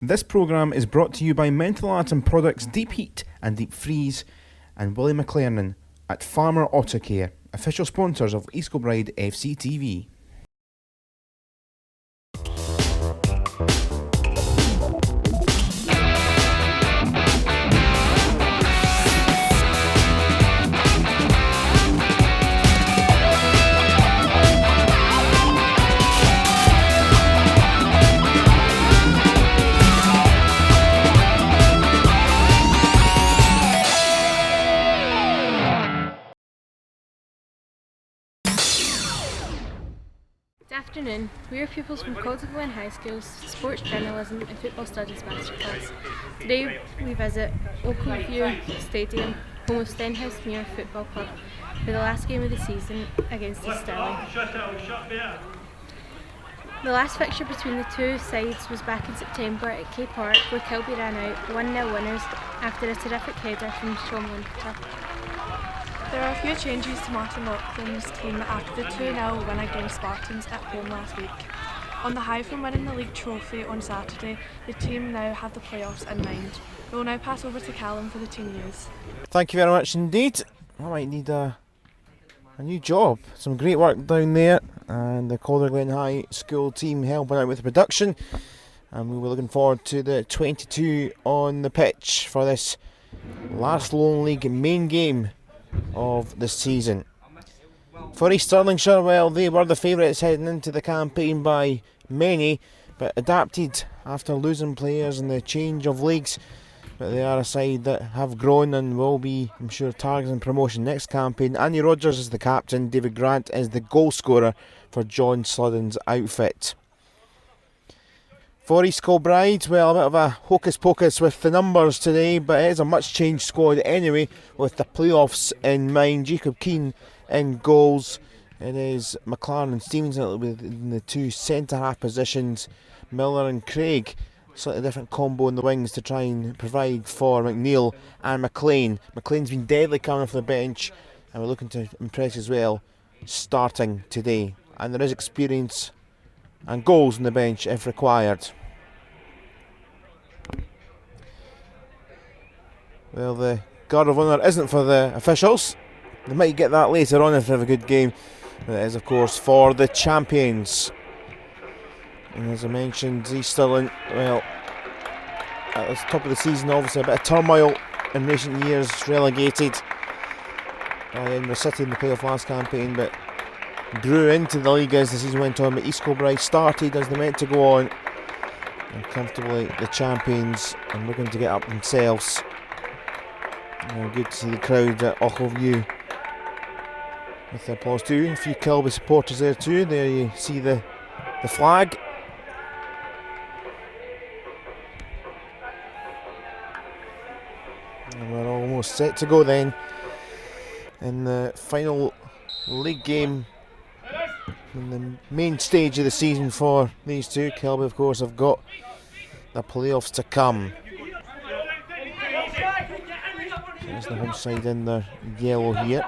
This programme is brought to you by Menthol Atom Products Deep Heat and Deep Freeze and Willie McLernan at Farmer Autocare, official sponsors of East Kilbride FC TV. Good afternoon. We are pupils from Coldglen High School's Sports Journalism and Football Studies Masterclass. Today we visit Oakview Stadium, home of Stenhousemuir Football Club, for the last game of the season against the Stirling. The last fixture between the two sides was back in September at K Park, where Kilby ran out 1-0 winners after a terrific header from Sean Winter. There are a few changes to Martin Loughlin's team after the 2-0 win against Spartans at home last week. On the high from winning the league trophy on Saturday, the team now have the playoffs in mind. We will now pass over to Callum for the team news. Thank you very much indeed. I might need a new job. Some great work down there, and the Calderglen High School team helping out with the production, and we were looking forward to the 22 on the pitch for this last Lone League main game of the season. For East Stirlingshire, well, they were the favourites heading into the campaign by many, but adapted after losing players and the change of leagues. But they are a side that have grown and will be, I'm sure, targeting promotion next campaign. Andy Rogers is the captain, David Grant is the goal scorer for John Sludden's outfit. For East Kilbride, well, a bit of a hocus pocus with the numbers today, but it is a much changed squad anyway, with the playoffs in mind. Jacob Keane in goals. It is McLaren and Stevenson in the two centre half positions. Miller and Craig, slightly different combo in the wings to try and provide for McNeil and McLean. McLean's been deadly coming off the bench, and we're looking to impress as well, starting today. And there is experience and goals on the bench if required. Well, the guard of honour isn't for the officials. They might get that later on if they have a good game. But it is, of course, for the champions. And as I mentioned, East Stirling, well, at the top of the season, obviously a bit of turmoil in recent years, relegated by Edinburgh City in the playoff last campaign, but grew into the league as the season went on. But East Kilbride started as they meant to go on, and comfortably the champions and looking to get up themselves. Good to see the crowd at Oakview with the applause too. A few Kilby supporters there too. There you see the flag. And we're almost set to go then in the final league game in the main stage of the season for these two. Kilby, of course, have got the playoffs to come. There's the home side in their yellow here.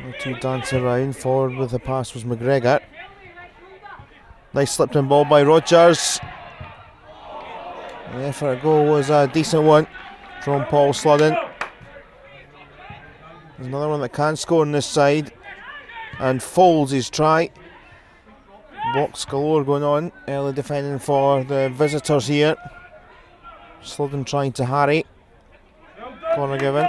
The two dance around. Forward with the pass was McGregor. Nice slipped in ball by Rogers. The effort at goal was a decent one from Paul Sludden. There's another one that can score on this side, and folds his try. Blocks galore going on. Early defending for the visitors here. Sludden trying to harry. Corner given.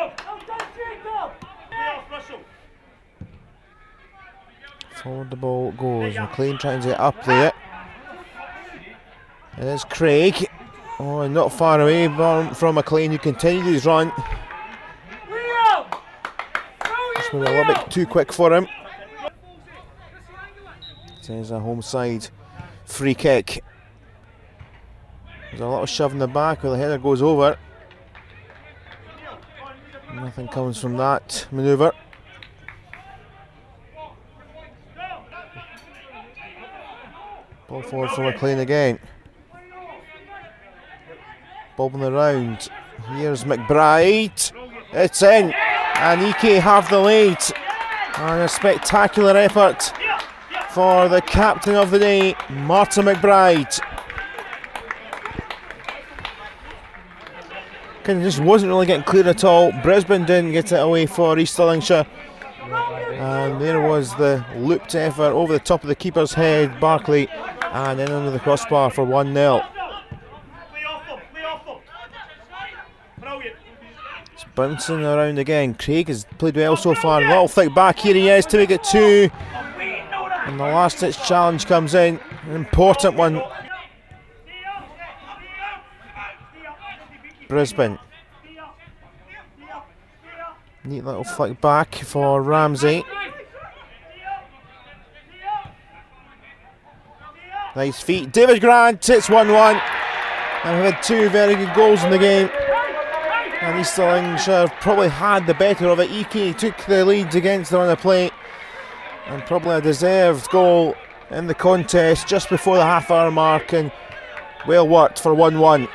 Forward the ball goes. McLean trying to get up there. It is Craig. Oh, not far away from McLean, who continued his run. Just maybe a little bit too quick for him. It is a home side free kick. There's a lot of shove in the back where the header goes over. Nothing comes from that manoeuvre. Ball forward for McLean again. Bobbing around. Here's McBride. It's in. And EK have the lead. And a spectacular effort for the captain of the day, Martin McBride. Kind of just wasn't really getting clear at all. Brisbane didn't get it away for East Stirlingshire. And there was the looped effort over the top of the keeper's head, Barclay, and then under the crossbar for 1-0. It's bouncing around again. Craig has played well so far. A little flick back, here he is to make it 2. And the last ditch challenge comes in, an important one. Brisbane. Neat little flick back for Ramsey. Nice feet. David Grant, it's 1-1. And we've had 2 very good goals in the game. And East Stirlingshire probably had the better of it. Ike took the lead against them on the play. And probably a deserved goal in the contest just before the half-hour mark. And well worked for 1-1.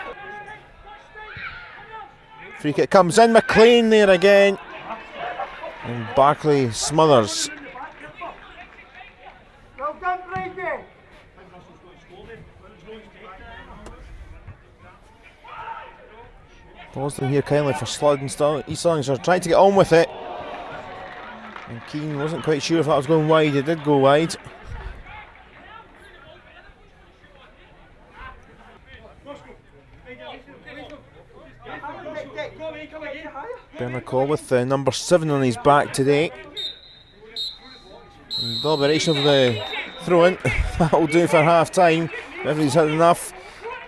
Free kick comes in, McLean there again. And Barclay smothers. Paused in here kindly for Slud and East Stirlingshire trying to get on with it. And Keane wasn't quite sure if that was going wide. It did go wide. Bernard Call with number 7 on his back today. And deliberation of the throw-in. That'll do for half time. Everybody's had enough.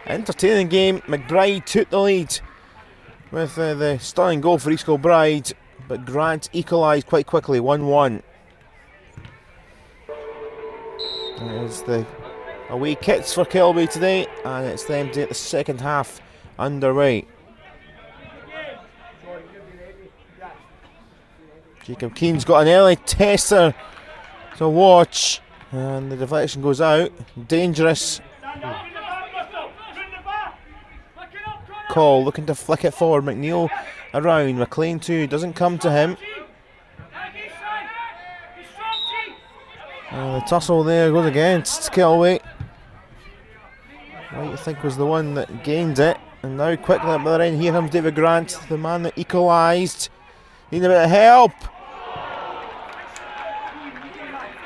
Entertaining game. McBride took the lead with the stunning goal for East Kilbride, but Grant equalised quite quickly, 1-1. There's the away kits for Kilby today, and it's them to get the second half underway. Jacob Keane's got an early tester to watch, and the deflection goes out. Dangerous. Call looking to flick it forward. McNeil around. McLean too doesn't come to him. The tussle there goes against Kilby. What you think was the one that gained it, and now quickly up the other end here comes David Grant, the man that equalised. Need a bit of help.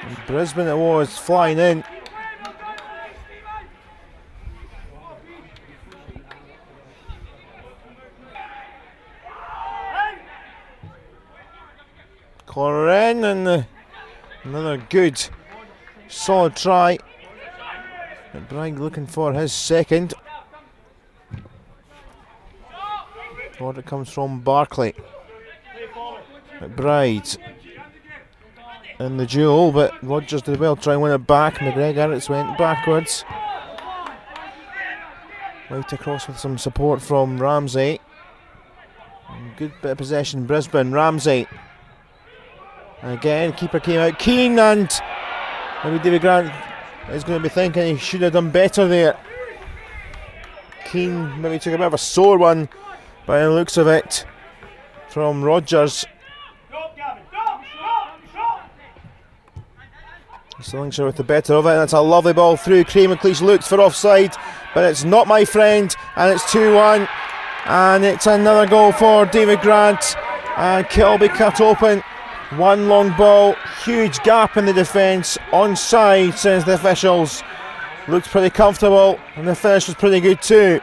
And Brisbane it was, flying in. Corner in, and another good solid try. McBride looking for his second. Order comes from Barclay. McBride in the duel, but Rogers did well try and win it back. McGregor, it's went backwards. Right across with some support from Ramsey. And good bit of possession, Brisbane. Ramsey. Again, keeper came out. Keane, and maybe David Grant is going to be thinking he should have done better there. Keane maybe took a bit of a sore one by the looks of it from Rogers. Stirlingshire with the better of it, and that's a lovely ball through. Craig McLeish looks for offside, but it's not, my friend, and it's 2-1, and it's another goal for David Grant, and Kilby cut open. One long ball, huge gap in the defence, onside says the officials. Looked pretty comfortable, and the finish was pretty good too.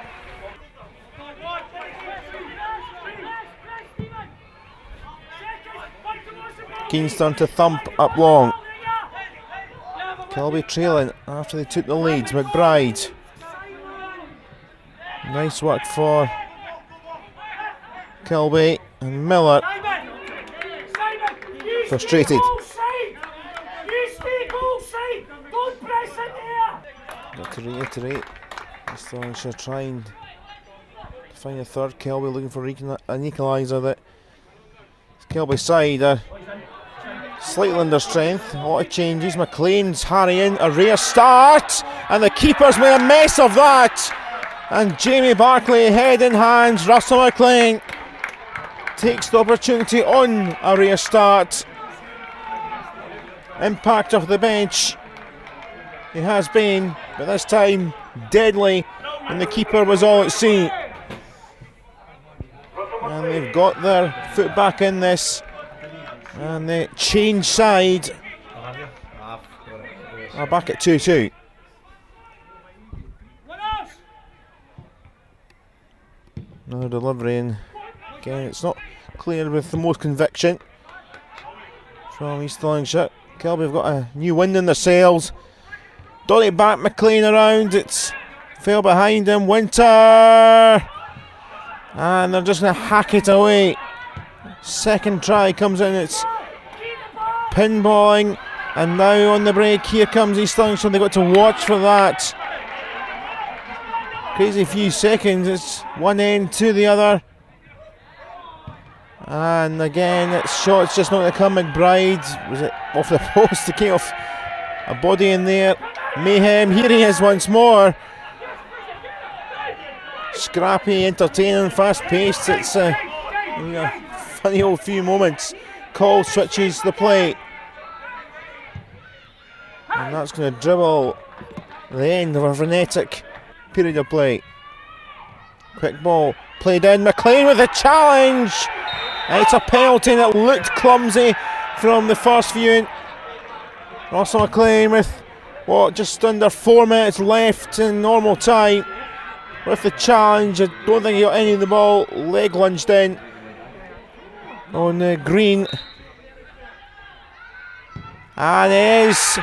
Keane's turn to thump up long. Kilby trailing after they took the lead. McBride. Nice work for Kilby, and Miller frustrated. Got to reiterate, Stirlingshire trying to find a third. Kilby looking for an equaliser. That Kilby side are slightly under strength. A lot of changes. McLean's harrying, a rare start, and the keeper's made a mess of that. And Jamie Barclay, head in hands. Russell McLean takes the opportunity on a rare start. Impact off the bench He has been, but this time deadly, and the keeper was all at sea. And they've got their foot back in this, and they change side. Are back at 2-2. Another delivery, and again it's not clear with the most conviction from East Stirlingshire. Kilbride have got a new wind in their sails. Dolly back, McLean around, it's fell behind him, Winter, and they're just going to hack it away. Second try comes in, it's pinballing, and now on the break here comes East Stirlingshire. They've got to watch for that. Crazy few seconds, it's one end to the other. And again, it's shots just not going to come. McBride, was it off the post to kick off a body in there. Mayhem, here he is once more. Scrappy, entertaining, fast paced. It's a funny old few moments. Cole switches the play. And that's going to dribble the end of a frenetic period of play. Quick ball played in. McLean with a challenge. It's a penalty that looked clumsy from the first viewing. Russell McLean with just under 4 minutes left in normal time. With the challenge, I don't think he got any of the ball. Leg lunged in on the green. And it is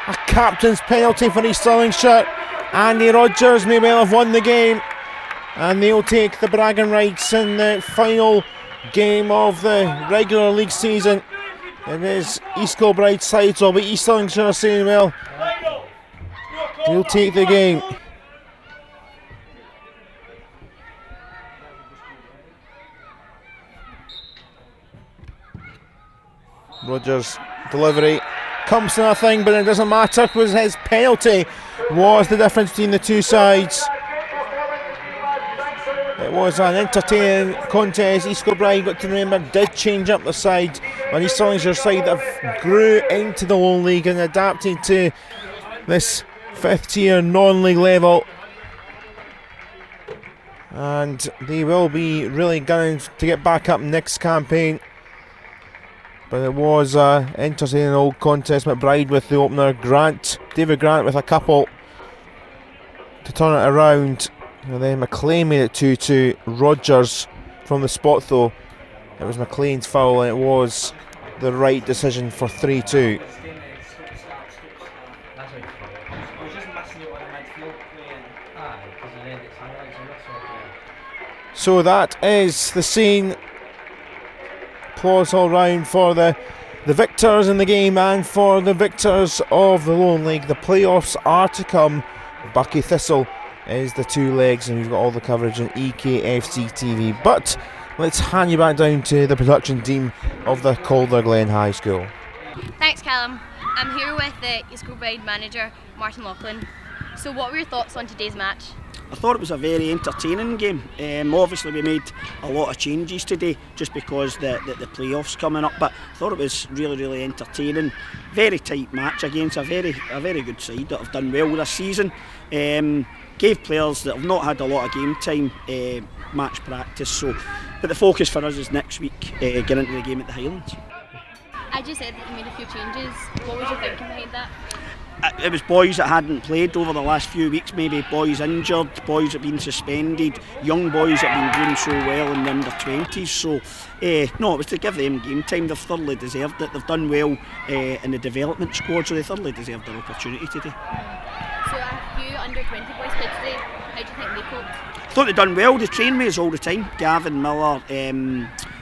a captain's penalty for East Stirlingshire. Andy Rodgers may well have won the game, and they'll take the bragging rights in the final game of the regular league season. It is East Kilbride side, so East Stirlingshire are saying, well, we'll take the game. Rodgers' delivery comes to nothing, but it doesn't matter because his penalty was the difference between the two sides. It was an entertaining contest. East Kilbride, got to remember, did change up the side on East Stirlingshire side that grew into the lower league and adapted to this fifth tier non-league level. And they will be really gunning to get back up next campaign. But it was an entertaining old contest. McBride with the opener, David Grant with a couple to turn it around. And then McLean made it 2-2. Rodgers from the spot though. It was McLean's foul and it was the right decision for 3-2. So that is the scene. Applause all round for the victors in the game and for the victors of the Lone League. The playoffs are to come. Bucky Thistle is the two legs, and we've got all the coverage on EKFC TV. But let's hand you back down to the production team of the Calder Glen High School. Thanks, Callum. I'm here with the East Kilbride manager, Martin Loughlin. So what were your thoughts on today's match? I thought it was a very entertaining game. Obviously we made a lot of changes today just because the playoffs coming up, but I thought it was really entertaining. Very tight match against a very good side that have done well this season. Gave players that have not had a lot of game time match practice, but the focus for us is next week, get into the game at the Highlands. I just said that you made a few changes. What was your thinking behind that? It was boys that hadn't played over the last few weeks, maybe boys injured, boys that have been suspended, young boys that have been doing so well in the under-20s. So, no, it was to give them game time. They've thoroughly deserved it. They've done well in the development squad, so they thoroughly deserved their opportunity today. So a few under-20 boys played today. How do you think they coped? I thought they'd done well. They train with us all the time. Gavin Miller,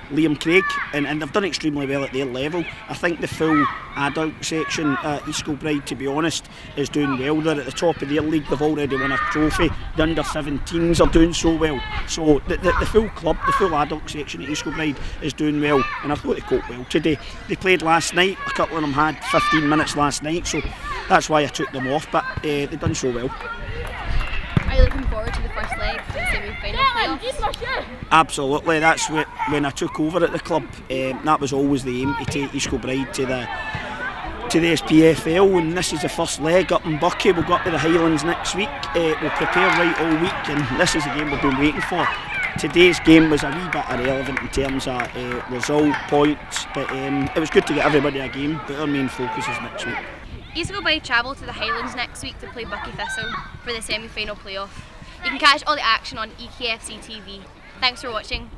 Liam Craig, and they've done extremely well at their level. I think the full adult section at East Kilbride, to be honest, is doing well. They're at the top of their league. They've already won a trophy. The under-17s are doing so well. So the full club, the full adult section at East Kilbride is doing well, and I thought they coped well today. They played last night. A couple of them had 15 minutes last night, so that's why I took them off, but they've done so well. Are you looking forward to the first leg of the semi-final playoffs? Absolutely, that's when I took over at the club. That was always the aim, to take East Kilbride to to the SPFL, and this is the first leg up in Buckie. We'll go up to the Highlands next week. We'll prepare right all week, and this is the game we've been waiting for. Today's game was a wee bit irrelevant in terms of result, points, but it was good to get everybody a game, but our main focus is next week. East Kilbride travel to the Highlands next week to play Buckie Thistle for the semi-final playoff. You can catch all the action on EKFC TV. Thanks for watching.